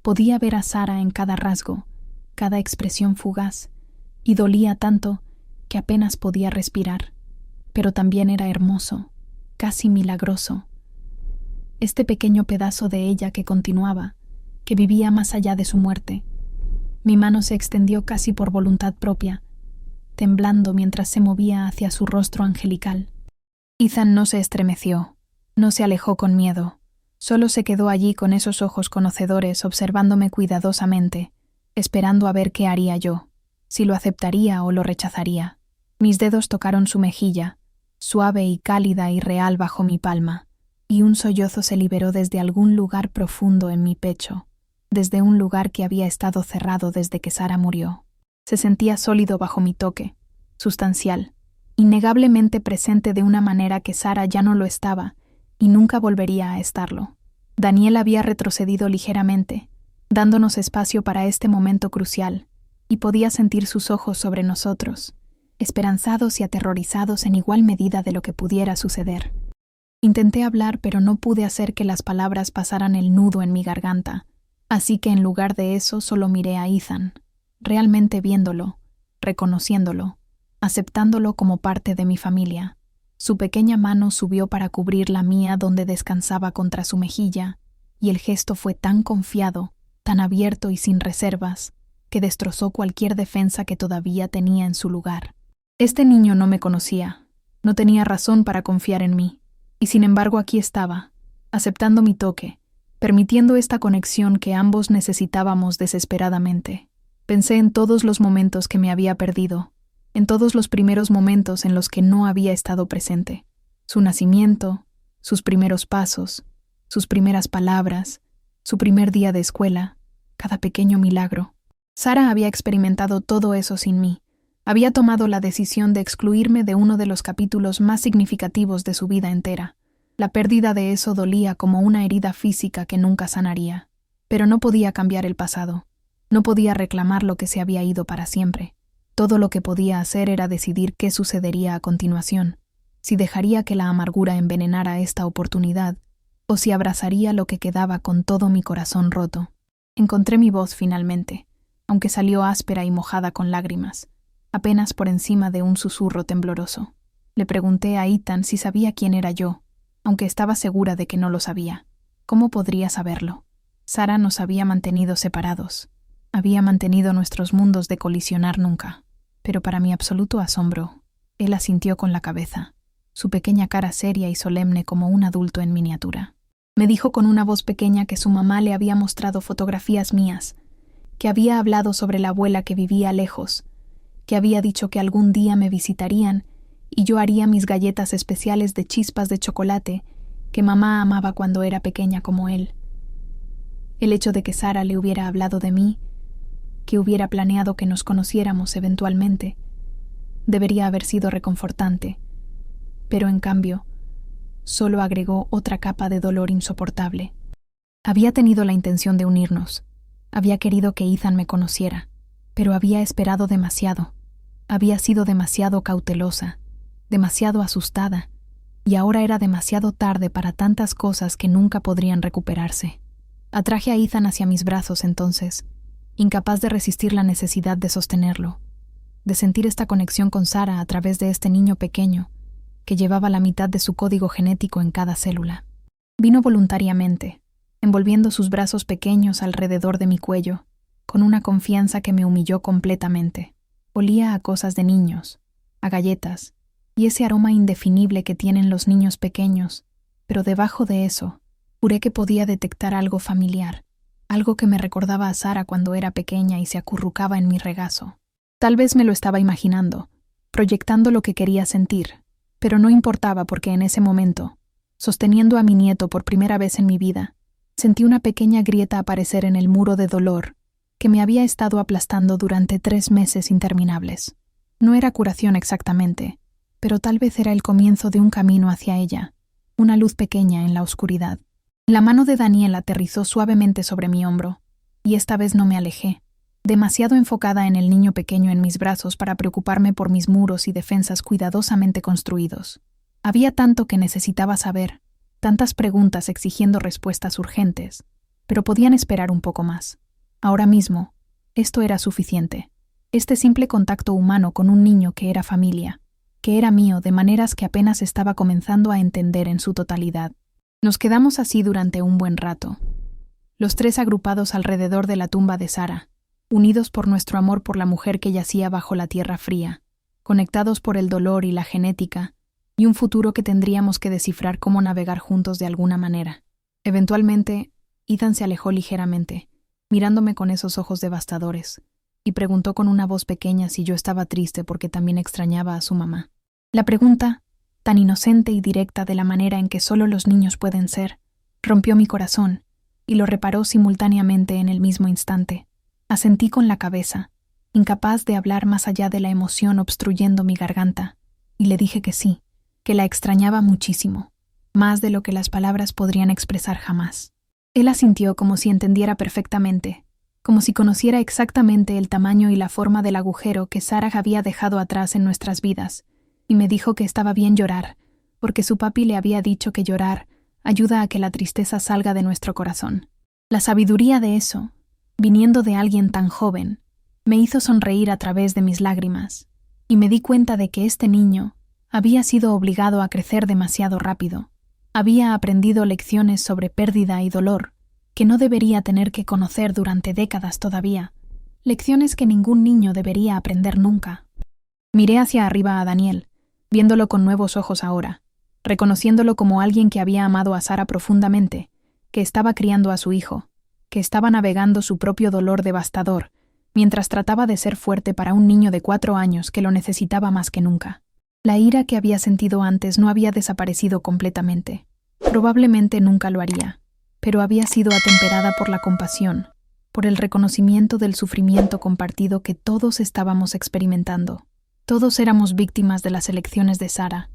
[SPEAKER 1] Podía ver a Sara en cada rasgo, cada expresión fugaz, y dolía tanto que apenas podía respirar, pero también era hermoso, casi milagroso. Este pequeño pedazo de ella que continuaba, que vivía más allá de su muerte. Mi mano se extendió casi por voluntad propia, temblando mientras se movía hacia su rostro angelical. Ethan no se estremeció, no se alejó con miedo, solo se quedó allí con esos ojos conocedores observándome cuidadosamente, esperando a ver qué haría yo, si lo aceptaría o lo rechazaría. Mis dedos tocaron su mejilla, suave y cálida y real bajo mi palma, y un sollozo se liberó desde algún lugar profundo en mi pecho, desde un lugar que había estado cerrado desde que Sara murió. Se sentía sólido bajo mi toque, sustancial, innegablemente presente de una manera que Sara ya no lo estaba y nunca volvería a estarlo. Daniel había retrocedido ligeramente, dándonos espacio para este momento crucial, y podía sentir sus ojos sobre nosotros, esperanzados y aterrorizados en igual medida de lo que pudiera suceder. Intenté hablar, pero no pude hacer que las palabras pasaran el nudo en mi garganta, así que en lugar de eso solo miré a Ethan, realmente viéndolo, reconociéndolo, aceptándolo como parte de mi familia. Su pequeña mano subió para cubrir la mía donde descansaba contra su mejilla, y el gesto fue tan confiado, tan abierto y sin reservas, que destrozó cualquier defensa que todavía tenía en su lugar. Este niño no me conocía, no tenía razón para confiar en mí, y sin embargo aquí estaba, aceptando mi toque, permitiendo esta conexión que ambos necesitábamos desesperadamente. Pensé en todos los momentos que me había perdido, en todos los primeros momentos en los que no había estado presente. Su nacimiento, sus primeros pasos, sus primeras palabras, su primer día de escuela, cada pequeño milagro. Sara había experimentado todo eso sin mí. Había tomado la decisión de excluirme de uno de los capítulos más significativos de su vida entera. La pérdida de eso dolía como una herida física que nunca sanaría. Pero no podía cambiar el pasado. No podía reclamar lo que se había ido para siempre. Todo lo que podía hacer era decidir qué sucedería a continuación. Si dejaría que la amargura envenenara esta oportunidad, o si abrazaría lo que quedaba con todo mi corazón roto. Encontré mi voz finalmente, aunque salió áspera y mojada con lágrimas, apenas por encima de un susurro tembloroso. Le pregunté a Ethan si sabía quién era yo, aunque estaba segura de que no lo sabía. ¿Cómo podría saberlo? Sara nos había mantenido separados. Había mantenido nuestros mundos de colisionar nunca. Pero para mi absoluto asombro, él asintió con la cabeza, su pequeña cara seria y solemne como un adulto en miniatura. Me dijo con una voz pequeña que su mamá le había mostrado fotografías mías, que había hablado sobre la abuela que vivía lejos, que había dicho que algún día me visitarían y yo haría mis galletas especiales de chispas de chocolate que mamá amaba cuando era pequeña como él. El hecho de que Sara le hubiera hablado de mí, que hubiera planeado que nos conociéramos eventualmente, debería haber sido reconfortante, pero en cambio, solo agregó otra capa de dolor insoportable. Había tenido la intención de unirnos, había querido que Ethan me conociera, pero había esperado demasiado, había sido demasiado cautelosa, demasiado asustada, y ahora era demasiado tarde para tantas cosas que nunca podrían recuperarse. Atraje a Ethan hacia mis brazos entonces, incapaz de resistir la necesidad de sostenerlo, de sentir esta conexión con Sara a través de este niño pequeño que llevaba la mitad de su código genético en cada célula. Vino voluntariamente, envolviendo sus brazos pequeños alrededor de mi cuello, con una confianza que me humilló completamente. Olía a cosas de niños, a galletas, y ese aroma indefinible que tienen los niños pequeños, pero debajo de eso, juré que podía detectar algo familiar, algo que me recordaba a Sara cuando era pequeña y se acurrucaba en mi regazo. Tal vez me lo estaba imaginando, proyectando lo que quería sentir, pero no importaba porque en ese momento, sosteniendo a mi nieto por primera vez en mi vida, sentí una pequeña grieta aparecer en el muro de dolor que me había estado aplastando durante 3 meses interminables. No era curación exactamente, pero tal vez era el comienzo de un camino hacia ella, una luz pequeña en la oscuridad. La mano de Daniel aterrizó suavemente sobre mi hombro, y esta vez no me alejé, demasiado enfocada en el niño pequeño en mis brazos para preocuparme por mis muros y defensas cuidadosamente construidos. Había tanto que necesitaba saber, tantas preguntas exigiendo respuestas urgentes, pero podían esperar un poco más. Ahora mismo, esto era suficiente. Este simple contacto humano con un niño que era familia, que era mío de maneras que apenas estaba comenzando a entender en su totalidad. Nos quedamos así durante un buen rato, los 3 agrupados alrededor de la tumba de Sara, unidos por nuestro amor por la mujer que yacía bajo la tierra fría, conectados por el dolor y la genética, y un futuro que tendríamos que descifrar cómo navegar juntos de alguna manera. Eventualmente, Ethan se alejó ligeramente, mirándome con esos ojos devastadores, y preguntó con una voz pequeña si yo estaba triste porque también extrañaba a su mamá. La pregunta, tan inocente y directa de la manera en que solo los niños pueden ser, rompió mi corazón y lo reparó simultáneamente en el mismo instante. Asentí con la cabeza, incapaz de hablar más allá de la emoción obstruyendo mi garganta, y le dije que sí, que la extrañaba muchísimo, más de lo que las palabras podrían expresar jamás. Él asintió como si entendiera perfectamente, como si conociera exactamente el tamaño y la forma del agujero que Sara había dejado atrás en nuestras vidas, y me dijo que estaba bien llorar, porque su papi le había dicho que llorar ayuda a que la tristeza salga de nuestro corazón. La sabiduría de eso, viniendo de alguien tan joven, me hizo sonreír a través de mis lágrimas, y me di cuenta de que este niño había sido obligado a crecer demasiado rápido. Había aprendido lecciones sobre pérdida y dolor que no debería tener que conocer durante décadas todavía, lecciones que ningún niño debería aprender nunca. Miré hacia arriba a Daniel, viéndolo con nuevos ojos ahora, reconociéndolo como alguien que había amado a Sara profundamente, que estaba criando a su hijo, que estaba navegando su propio dolor devastador, mientras trataba de ser fuerte para un niño de 4 años que lo necesitaba más que nunca. La ira que había sentido antes no había desaparecido completamente. Probablemente nunca lo haría, pero había sido atemperada por la compasión, por el reconocimiento del sufrimiento compartido que todos estábamos experimentando. Todos éramos víctimas de las elecciones de Sara,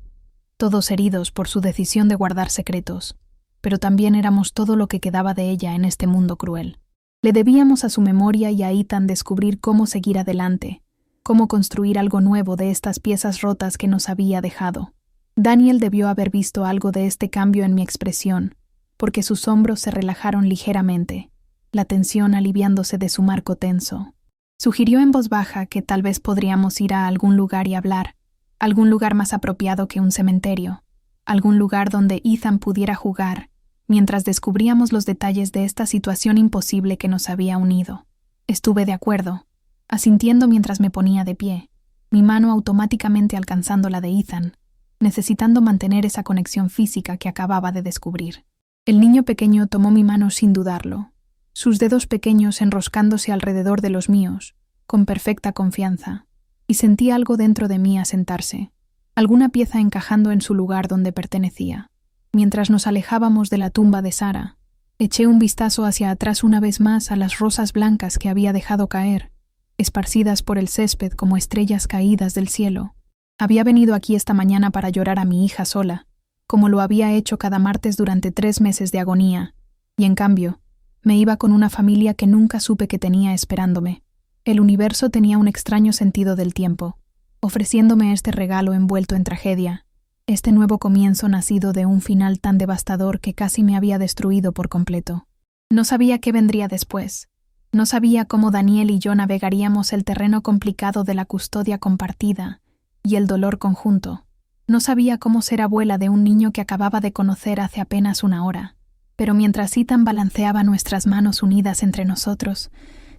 [SPEAKER 1] todos heridos por su decisión de guardar secretos, pero también éramos todo lo que quedaba de ella en este mundo cruel. Le debíamos a su memoria y a Ethan descubrir cómo seguir adelante, cómo construir algo nuevo de estas piezas rotas que nos había dejado. Daniel debió haber visto algo de este cambio en mi expresión, porque sus hombros se relajaron ligeramente, la tensión aliviándose de su marco tenso. Sugirió en voz baja que tal vez podríamos ir a algún lugar y hablar, algún lugar más apropiado que un cementerio, algún lugar donde Ethan pudiera jugar, mientras descubríamos los detalles de esta situación imposible que nos había unido. Estuve de acuerdo, asintiendo mientras me ponía de pie, mi mano automáticamente alcanzando la de Ethan, necesitando mantener esa conexión física que acababa de descubrir. El niño pequeño tomó mi mano sin dudarlo, sus dedos pequeños enroscándose alrededor de los míos, con perfecta confianza, y sentí algo dentro de mí asentarse, alguna pieza encajando en su lugar donde pertenecía. Mientras nos alejábamos de la tumba de Sara, eché un vistazo hacia atrás una vez más a las rosas blancas que había dejado caer, esparcidas por el césped como estrellas caídas del cielo. Había venido aquí esta mañana para llorar a mi hija sola, como lo había hecho cada martes durante 3 meses de agonía, y en cambio, me iba con una familia que nunca supe que tenía esperándome. El universo tenía un extraño sentido del tiempo, ofreciéndome este regalo envuelto en tragedia, este nuevo comienzo nacido de un final tan devastador que casi me había destruido por completo. No sabía qué vendría después. No sabía cómo Daniel y yo navegaríamos el terreno complicado de la custodia compartida y el dolor conjunto. No sabía cómo ser abuela de un niño que acababa de conocer hace apenas 1 hora. Pero mientras Ethan balanceaba nuestras manos unidas entre nosotros,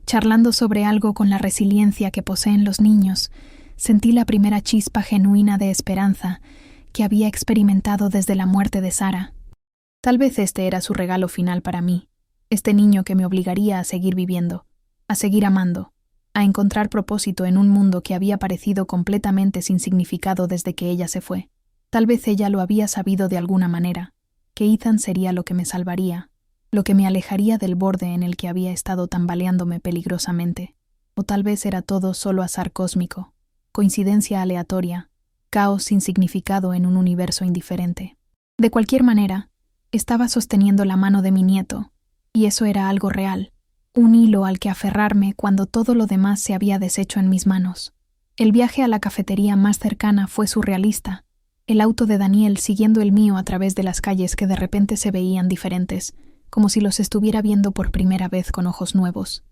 [SPEAKER 1] charlando sobre algo con la resiliencia que poseen los niños, sentí la primera chispa genuina de esperanza que había experimentado desde la muerte de Sara. Tal vez este era su regalo final para mí, este niño que me obligaría a seguir viviendo, a seguir amando, a encontrar propósito en un mundo que había parecido completamente sin significado desde que ella se fue. Tal vez ella lo había sabido de alguna manera, que Ethan sería lo que me salvaría, lo que me alejaría del borde en el que había estado tambaleándome peligrosamente. O tal vez era todo solo azar cósmico, coincidencia aleatoria, caos sin significado en un universo indiferente. De cualquier manera, estaba sosteniendo la mano de mi nieto, y eso era algo real, un hilo al que aferrarme cuando todo lo demás se había deshecho en mis manos. El viaje a la cafetería más cercana fue surrealista, el auto de Daniel siguiendo el mío a través de las calles que de repente se veían diferentes, como si los estuviera viendo por primera vez con ojos nuevos.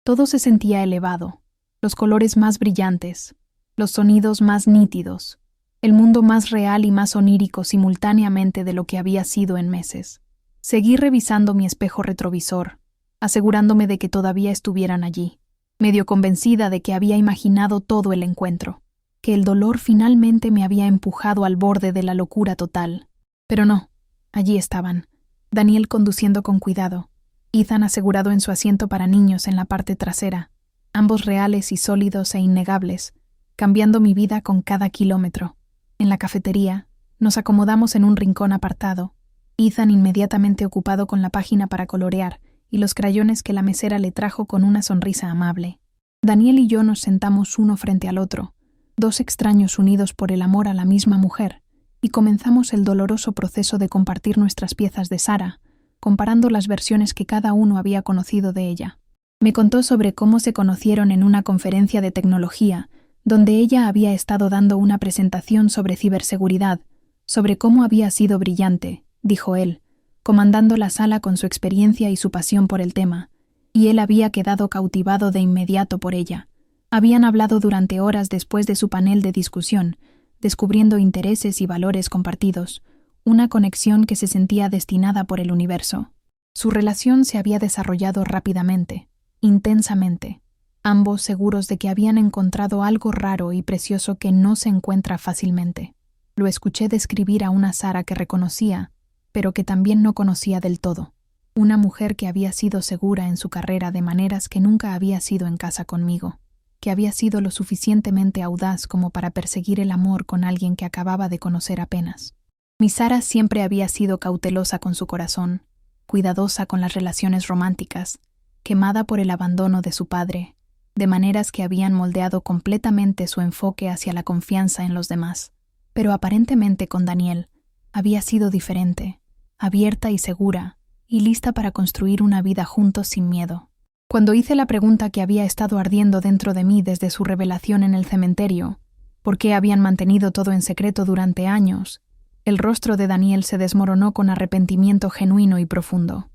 [SPEAKER 1] Todo se sentía elevado, los colores más brillantes, los sonidos más nítidos, el mundo más real y más onírico simultáneamente de lo que había sido en meses. Seguí revisando mi espejo retrovisor, asegurándome de que todavía estuvieran allí, medio convencida de que había imaginado todo el encuentro, que el dolor finalmente me había empujado al borde de la locura total. Pero no, allí estaban, Daniel conduciendo con cuidado, Ethan asegurado en su asiento para niños en la parte trasera, ambos reales y sólidos e innegables, cambiando mi vida con cada kilómetro. En la cafetería, nos acomodamos en un rincón apartado, Ethan inmediatamente ocupado con la página para colorear y los crayones que la mesera le trajo con una sonrisa amable. Daniel y yo nos sentamos uno frente al otro, 2 extraños unidos por el amor a la misma mujer, y comenzamos el doloroso proceso de compartir nuestras piezas de Sara, comparando las versiones que cada uno había conocido de ella. Me contó sobre cómo se conocieron en una conferencia de tecnología, donde ella había estado dando una presentación sobre ciberseguridad, sobre cómo había sido brillante, dijo él, comandando la sala con su experiencia y su pasión por el tema, y él había quedado cautivado de inmediato por ella. Habían hablado durante horas después de su panel de discusión, descubriendo intereses y valores compartidos, una conexión que se sentía destinada por el universo. Su relación se había desarrollado rápidamente, intensamente, ambos seguros de que habían encontrado algo raro y precioso que no se encuentra fácilmente. Lo escuché describir a una Sara que reconocía, pero que también no conocía del todo. Una mujer que había sido segura en su carrera de maneras que nunca había sido en casa conmigo, que había sido lo suficientemente audaz como para perseguir el amor con alguien que acababa de conocer apenas. Mi Sara siempre había sido cautelosa con su corazón, cuidadosa con las relaciones románticas, quemada por el abandono de su padre, de maneras que habían moldeado completamente su enfoque hacia la confianza en los demás. Pero aparentemente con Daniel había sido diferente, abierta y segura, y lista para construir una vida juntos sin miedo. Cuando hice la pregunta que había estado ardiendo dentro de mí desde su revelación en el cementerio, ¿por qué habían mantenido todo en secreto durante años?, el rostro de Daniel se desmoronó con arrepentimiento genuino y profundo.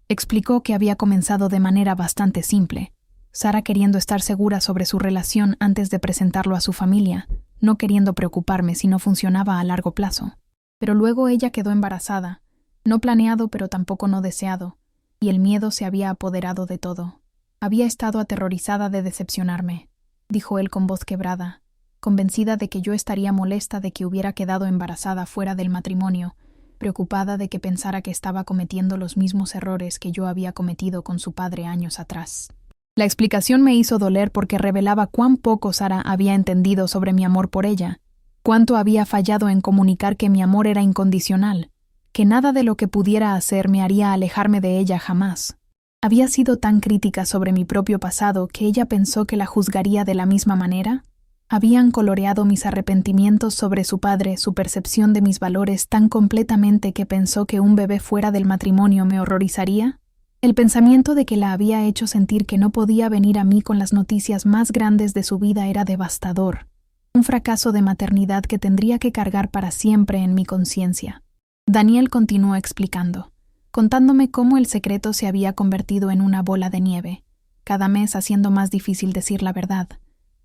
[SPEAKER 1] Explicó que había comenzado de manera bastante simple, Sara queriendo estar segura sobre su relación antes de presentarlo a su familia, no queriendo preocuparme si no funcionaba a largo plazo. Pero luego ella quedó embarazada, no planeado pero tampoco no deseado, y el miedo se había apoderado de todo. Había estado aterrorizada de decepcionarme, dijo él con voz quebrada, convencida de que yo estaría molesta de que hubiera quedado embarazada fuera del matrimonio, preocupada de que pensara que estaba cometiendo los mismos errores que yo había cometido con su padre años atrás. La explicación me hizo doler porque revelaba cuán poco Sara había entendido sobre mi amor por ella, cuánto había fallado en comunicar que mi amor era incondicional, que nada de lo que pudiera hacer me haría alejarme de ella jamás. ¿Había sido tan crítica sobre mi propio pasado que ella pensó que la juzgaría de la misma manera? ¿Habían coloreado mis arrepentimientos sobre su padre su percepción de mis valores tan completamente que pensó que un bebé fuera del matrimonio me horrorizaría? El pensamiento de que la había hecho sentir que no podía venir a mí con las noticias más grandes de su vida era devastador, un fracaso de maternidad que tendría que cargar para siempre en mi conciencia. Daniel continuó explicando, contándome cómo el secreto se había convertido en una bola de nieve, cada mes haciendo más difícil decir la verdad,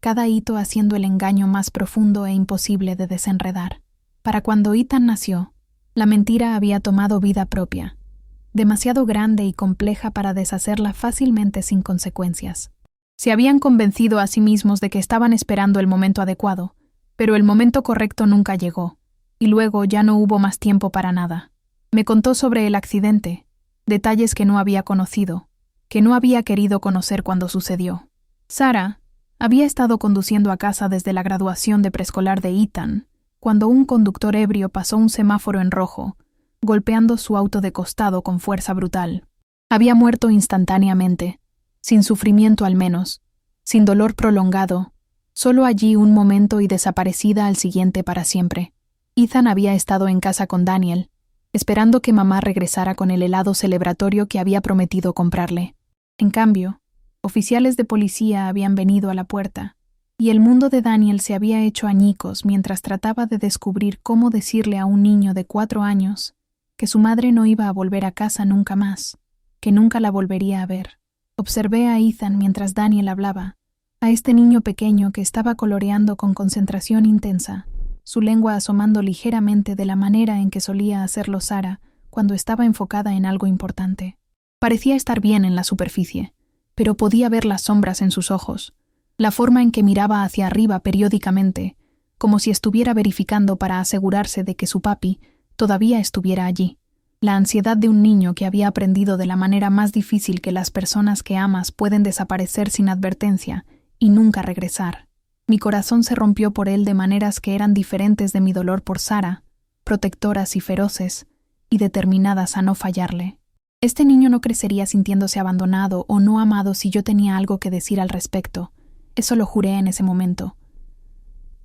[SPEAKER 1] cada hito haciendo el engaño más profundo e imposible de desenredar. Para cuando Ethan nació, la mentira había tomado vida propia, demasiado grande y compleja para deshacerla fácilmente sin consecuencias. Se habían convencido a sí mismos de que estaban esperando el momento adecuado, pero el momento correcto nunca llegó, y luego ya no hubo más tiempo para nada. Me contó sobre el accidente, detalles que no había conocido, que no había querido conocer cuando sucedió. Sara había estado conduciendo a casa desde la graduación de preescolar de Ethan, cuando un conductor ebrio pasó un semáforo en rojo, golpeando su auto de costado con fuerza brutal. Había muerto instantáneamente, sin sufrimiento al menos, sin dolor prolongado, solo allí un momento y desaparecida al siguiente para siempre. Ethan había estado en casa con Daniel, esperando que mamá regresara con el helado celebratorio que había prometido comprarle. En cambio, oficiales de policía habían venido a la puerta, y el mundo de Daniel se había hecho añicos mientras trataba de descubrir cómo decirle a un niño de 4 años que su madre no iba a volver a casa nunca más, que nunca la volvería a ver. Observé a Ethan mientras Daniel hablaba, a este niño pequeño que estaba coloreando con concentración intensa, su lengua asomando ligeramente de la manera en que solía hacerlo Sara cuando estaba enfocada en algo importante. Parecía estar bien en la superficie, pero podía ver las sombras en sus ojos, la forma en que miraba hacia arriba periódicamente, como si estuviera verificando para asegurarse de que su papi todavía estuviera allí. La ansiedad de un niño que había aprendido de la manera más difícil que las personas que amas pueden desaparecer sin advertencia y nunca regresar. Mi corazón se rompió por él de maneras que eran diferentes de mi dolor por Sara, protectoras y feroces, y determinadas a no fallarle. Este niño no crecería sintiéndose abandonado o no amado si yo tenía algo que decir al respecto. Eso lo juré en ese momento.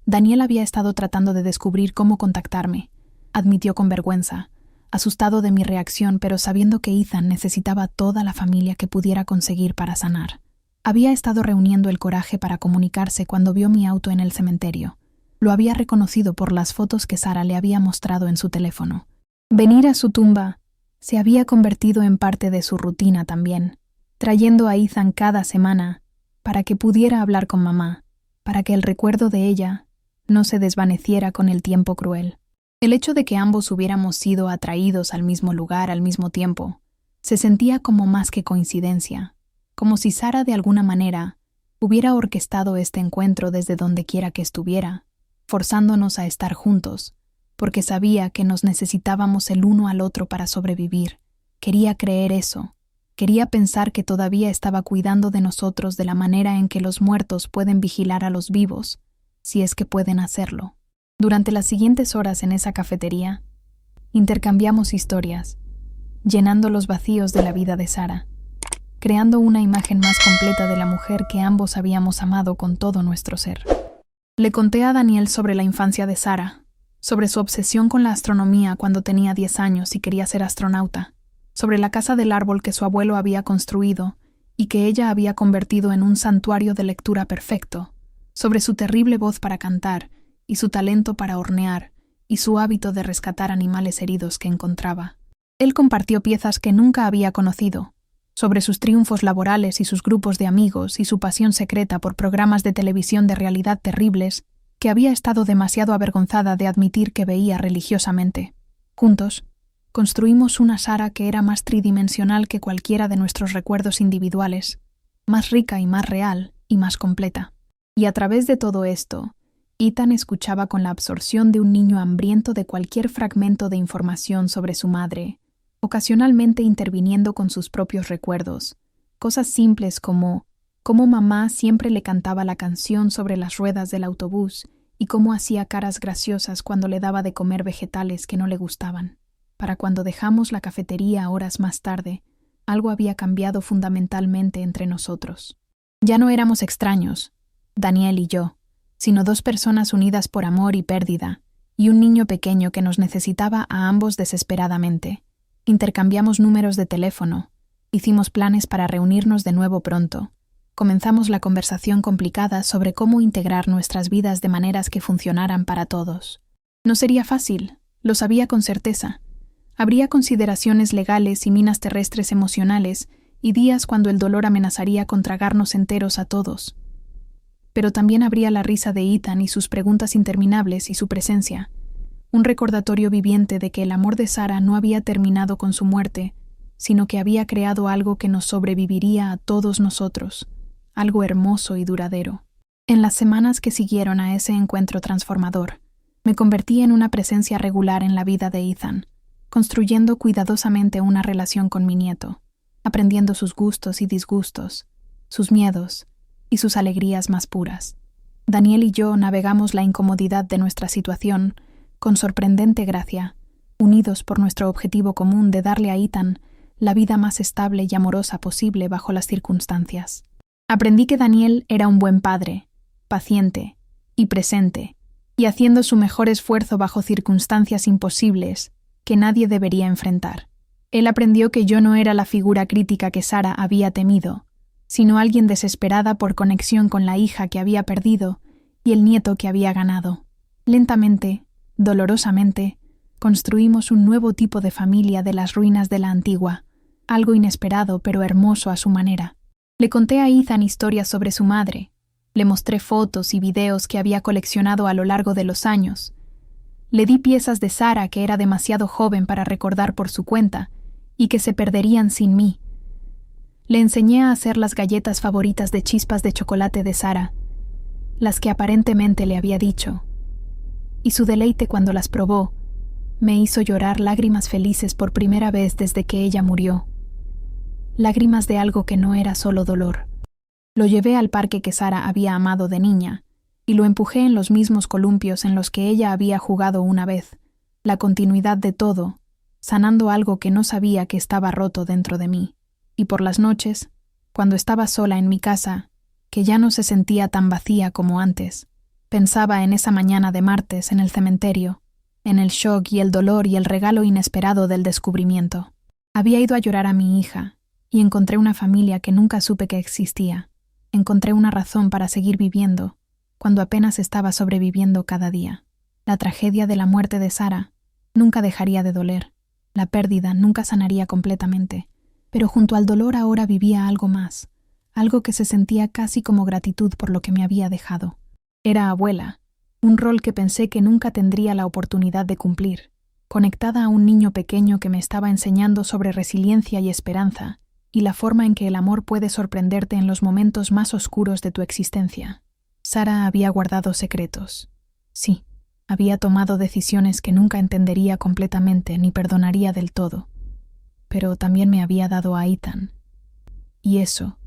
[SPEAKER 1] Daniel había estado tratando de descubrir cómo contactarme, admitió con vergüenza, asustado de mi reacción, pero sabiendo que Ethan necesitaba toda la familia que pudiera conseguir para sanar. Había estado reuniendo el coraje para comunicarse cuando vio mi auto en el cementerio. Lo había reconocido por las fotos que Sara le había mostrado en su teléfono. Venir a su tumba se había convertido en parte de su rutina también, trayendo a Ethan cada semana para que pudiera hablar con mamá, para que el recuerdo de ella no se desvaneciera con el tiempo cruel. El hecho de que ambos hubiéramos sido atraídos al mismo lugar al mismo tiempo se sentía como más que coincidencia, como si Sara de alguna manera hubiera orquestado este encuentro desde donde quiera que estuviera, forzándonos a estar juntos, porque sabía que nos necesitábamos el uno al otro para sobrevivir, Quería creer eso. Quería pensar que todavía estaba cuidando de nosotros de la manera en que los muertos pueden vigilar a los vivos, si es que pueden hacerlo. Durante las siguientes horas en esa cafetería, intercambiamos historias, llenando los vacíos de la vida de Sara, creando una imagen más completa de la mujer que ambos habíamos amado con todo nuestro ser. Le conté a Daniel sobre la infancia de Sara, sobre su obsesión con la astronomía cuando tenía 10 años y quería ser astronauta, sobre la casa del árbol que su abuelo había construido y que ella había convertido en un santuario de lectura perfecto, sobre su terrible voz para cantar y su talento para hornear y su hábito de rescatar animales heridos que encontraba. Él compartió piezas que nunca había conocido, sobre sus triunfos laborales y sus grupos de amigos y su pasión secreta por programas de televisión de realidad terribles que había estado demasiado avergonzada de admitir que veía religiosamente. Juntos, construimos una Sara que era más tridimensional que cualquiera de nuestros recuerdos individuales, más rica y más real y más completa. Y a través de todo esto, Ethan escuchaba con la absorción de un niño hambriento de cualquier fragmento de información sobre su madre, ocasionalmente interviniendo con sus propios recuerdos, cosas simples como cómo mamá siempre le cantaba la canción sobre las ruedas del autobús y cómo hacía caras graciosas cuando le daba de comer vegetales que no le gustaban. Para cuando dejamos la cafetería horas más tarde, algo había cambiado fundamentalmente entre nosotros. Ya no éramos extraños, Daniel y yo, sino dos personas unidas por amor y pérdida, y un niño pequeño que nos necesitaba a ambos desesperadamente. Intercambiamos números de teléfono, hicimos planes para reunirnos de nuevo pronto. Comenzamos la conversación complicada sobre cómo integrar nuestras vidas de maneras que funcionaran para todos. No sería fácil, lo sabía con certeza. Habría consideraciones legales y minas terrestres emocionales y días cuando el dolor amenazaría con tragarnos enteros a todos. Pero también habría la risa de Ethan y sus preguntas interminables y su presencia. Un recordatorio viviente de que el amor de Sara no había terminado con su muerte, sino que había creado algo que nos sobreviviría a todos nosotros, algo hermoso y duradero. En las semanas que siguieron a ese encuentro transformador, me convertí en una presencia regular en la vida de Ethan, construyendo cuidadosamente una relación con mi nieto, aprendiendo sus gustos y disgustos, sus miedos y sus alegrías más puras. Daniel y yo navegamos la incomodidad de nuestra situación con sorprendente gracia, unidos por nuestro objetivo común de darle a Ethan la vida más estable y amorosa posible bajo las circunstancias. Aprendí que Daniel era un buen padre, paciente y presente, y haciendo su mejor esfuerzo bajo circunstancias imposibles que nadie debería enfrentar. Él aprendió que yo no era la figura crítica que Sara había temido, sino alguien desesperada por conexión con la hija que había perdido y el nieto que había ganado. Lentamente, dolorosamente, construimos un nuevo tipo de familia de las ruinas de la antigua, algo inesperado pero hermoso a su manera. Le conté a Ethan historias sobre su madre, le mostré fotos y videos que había coleccionado a lo largo de los años. Le di piezas de Sara que era demasiado joven para recordar por su cuenta y que se perderían sin mí. Le enseñé a hacer las galletas favoritas de chispas de chocolate de Sara, las que aparentemente le había dicho, y su deleite cuando las probó me hizo llorar lágrimas felices por primera vez desde que ella murió. Lágrimas de algo que no era solo dolor. Lo llevé al parque que Sara había amado de niña y lo empujé en los mismos columpios en los que ella había jugado una vez, la continuidad de todo, sanando algo que no sabía que estaba roto dentro de mí. Y por las noches, cuando estaba sola en mi casa, que ya no se sentía tan vacía como antes, pensaba en esa mañana de martes en el cementerio, en el shock y el dolor y el regalo inesperado del descubrimiento. Había ido a llorar a mi hija, y encontré una familia que nunca supe que existía. Encontré una razón para seguir viviendo, cuando apenas estaba sobreviviendo cada día. La tragedia de la muerte de Sara nunca dejaría de doler. La pérdida nunca sanaría completamente. Pero junto al dolor ahora vivía algo más, algo que se sentía casi como gratitud por lo que me había dejado. Era abuela, un rol que pensé que nunca tendría la oportunidad de cumplir, conectada a un niño pequeño que me estaba enseñando sobre resiliencia y esperanza, y la forma en que el amor puede sorprenderte en los momentos más oscuros de tu existencia. Sara había guardado secretos. Sí, había tomado decisiones que nunca entendería completamente ni perdonaría del todo. pero también me había dado a Ethan. Y eso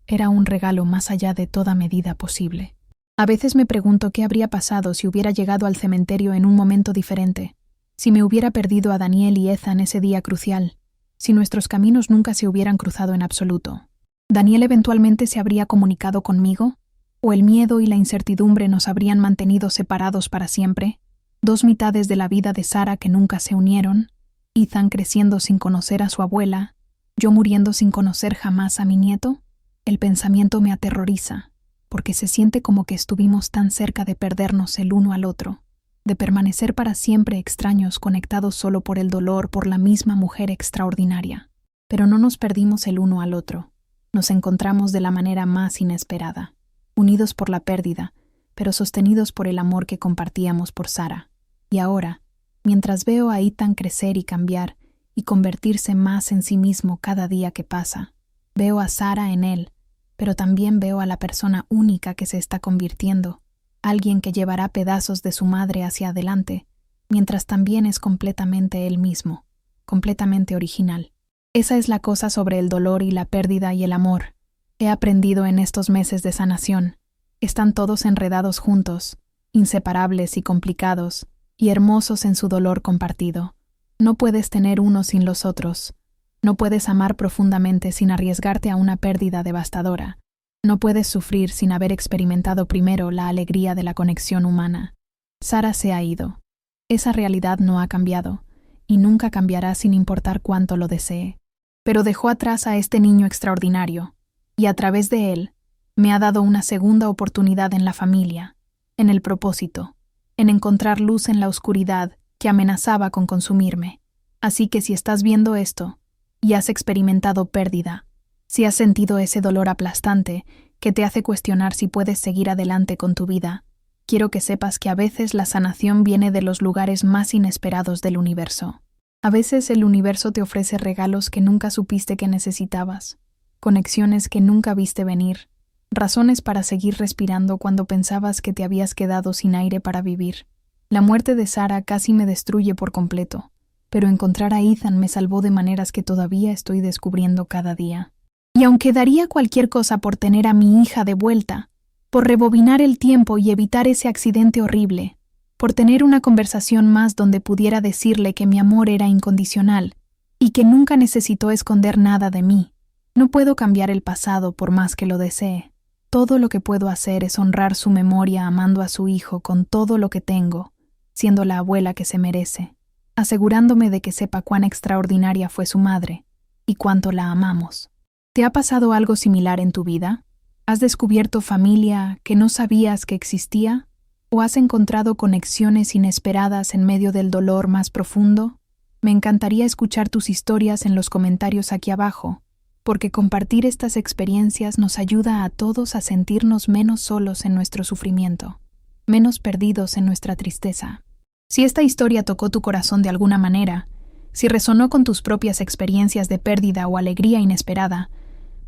[SPEAKER 1] era un regalo más allá de toda medida posible. A veces me pregunto qué habría pasado si hubiera llegado al cementerio en un momento diferente, si me hubiera perdido a Daniel y Ethan ese día crucial, si nuestros caminos nunca se hubieran cruzado en absoluto. ¿Daniel eventualmente se habría comunicado conmigo? ¿O el miedo y la incertidumbre nos habrían mantenido separados para siempre? Dos mitades de la vida de Sara que nunca se unieron, Ethan creciendo sin conocer a su abuela, yo muriendo sin conocer jamás a mi nieto. El pensamiento me aterroriza, porque se siente como que estuvimos tan cerca de perdernos el uno al otro, de permanecer para siempre extraños conectados solo por el dolor por la misma mujer extraordinaria. Pero no nos perdimos el uno al otro. Nos encontramos de la manera más inesperada, unidos por la pérdida, pero sostenidos por el amor que compartíamos por Sara. Y ahora, mientras veo a Ethan crecer y cambiar y convertirse más en sí mismo cada día que pasa, veo a Sara en él, pero también veo a la persona única que se está convirtiendo, alguien que llevará pedazos de su madre hacia adelante, mientras también es completamente él mismo, completamente original. Esa es la cosa sobre el dolor y la pérdida y el amor. He aprendido en estos meses de sanación. Están todos enredados juntos, inseparables y complicados, y hermosos en su dolor compartido. No puedes tener uno sin los otros. No puedes amar profundamente sin arriesgarte a una pérdida devastadora. No puedes sufrir sin haber experimentado primero la alegría de la conexión humana. Sara se ha ido. Esa realidad no ha cambiado, y nunca cambiará sin importar cuánto lo desee. Pero dejó atrás a este niño extraordinario, y a través de él, me ha dado una segunda oportunidad en la familia, en el propósito, en encontrar luz en la oscuridad que amenazaba con consumirme. Así que si estás viendo esto, y has experimentado pérdida, si has sentido ese dolor aplastante que te hace cuestionar si puedes seguir adelante con tu vida, quiero que sepas que a veces la sanación viene de los lugares más inesperados del universo. A veces el universo te ofrece regalos que nunca supiste que necesitabas, conexiones que nunca viste venir, razones para seguir respirando cuando pensabas que te habías quedado sin aire para vivir. La muerte de Sara casi me destruye por completo, pero encontrar a Ethan me salvó de maneras que todavía estoy descubriendo cada día. Y aunque daría cualquier cosa por tener a mi hija de vuelta, por rebobinar el tiempo y evitar ese accidente horrible, por tener una conversación más donde pudiera decirle que mi amor era incondicional y que nunca necesitó esconder nada de mí, no puedo cambiar el pasado por más que lo desee. Todo lo que puedo hacer es honrar su memoria amando a su hijo con todo lo que tengo, siendo la abuela que se merece, asegurándome de que sepa cuán extraordinaria fue su madre y cuánto la amamos. ¿Te ha pasado algo similar en tu vida? ¿Has descubierto familia que no sabías que existía? ¿O has encontrado conexiones inesperadas en medio del dolor más profundo? Me encantaría escuchar tus historias en los comentarios aquí abajo, porque compartir estas experiencias nos ayuda a todos a sentirnos menos solos en nuestro sufrimiento, menos perdidos en nuestra tristeza. Si esta historia tocó tu corazón de alguna manera, si resonó con tus propias experiencias de pérdida o alegría inesperada,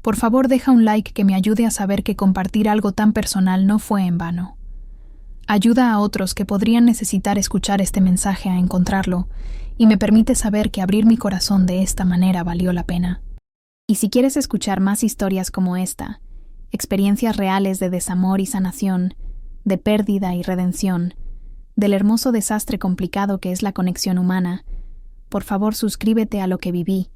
[SPEAKER 1] por favor deja un like que me ayude a saber que compartir algo tan personal no fue en vano. Ayuda a otros que podrían necesitar escuchar este mensaje a encontrarlo, y me permite saber que abrir mi corazón de esta manera valió la pena. Y si quieres escuchar más historias como esta, experiencias reales de desamor y sanación, de pérdida y redención, del hermoso desastre complicado que es la conexión humana, por favor suscríbete a Lo que viví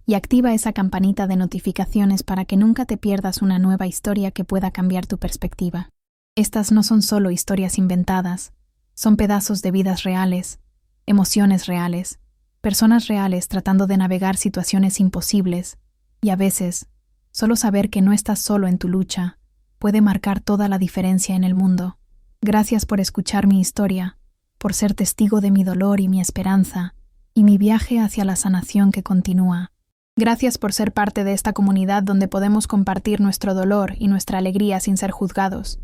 [SPEAKER 1] y activa esa campanita de notificaciones para que nunca te pierdas una nueva historia que pueda cambiar tu perspectiva. Estas no son solo historias inventadas, son pedazos de vidas reales, emociones reales, personas reales tratando de navegar situaciones imposibles, y a veces, solo saber que no estás solo en tu lucha puede marcar toda la diferencia en el mundo. Gracias por escuchar mi historia, por ser testigo de mi dolor y mi esperanza, y mi viaje hacia la sanación que continúa. Gracias por ser parte de esta comunidad donde podemos compartir nuestro dolor y nuestra alegría sin ser juzgados,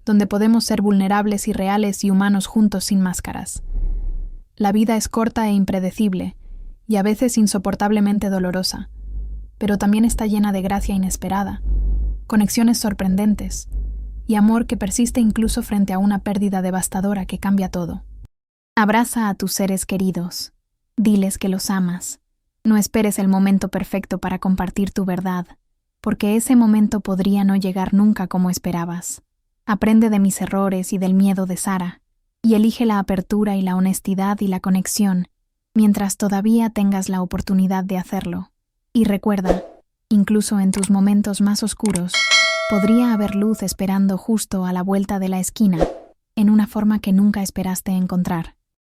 [SPEAKER 1] donde podemos ser vulnerables y reales y humanos juntos sin máscaras. La vida es corta e impredecible, y a veces insoportablemente dolorosa, pero también está llena de gracia inesperada, conexiones sorprendentes, y amor que persiste incluso frente a una pérdida devastadora que cambia todo. Abraza a tus seres queridos, diles que los amas, No esperes el momento perfecto para compartir tu verdad, porque ese momento podría no llegar nunca como esperabas. Aprende de mis errores y del miedo de Sara, y elige la apertura y la honestidad y la conexión, mientras todavía tengas la oportunidad de hacerlo. Y recuerda, incluso en tus momentos más oscuros, podría haber luz esperando justo a la vuelta de la esquina, en una forma que nunca esperaste encontrar.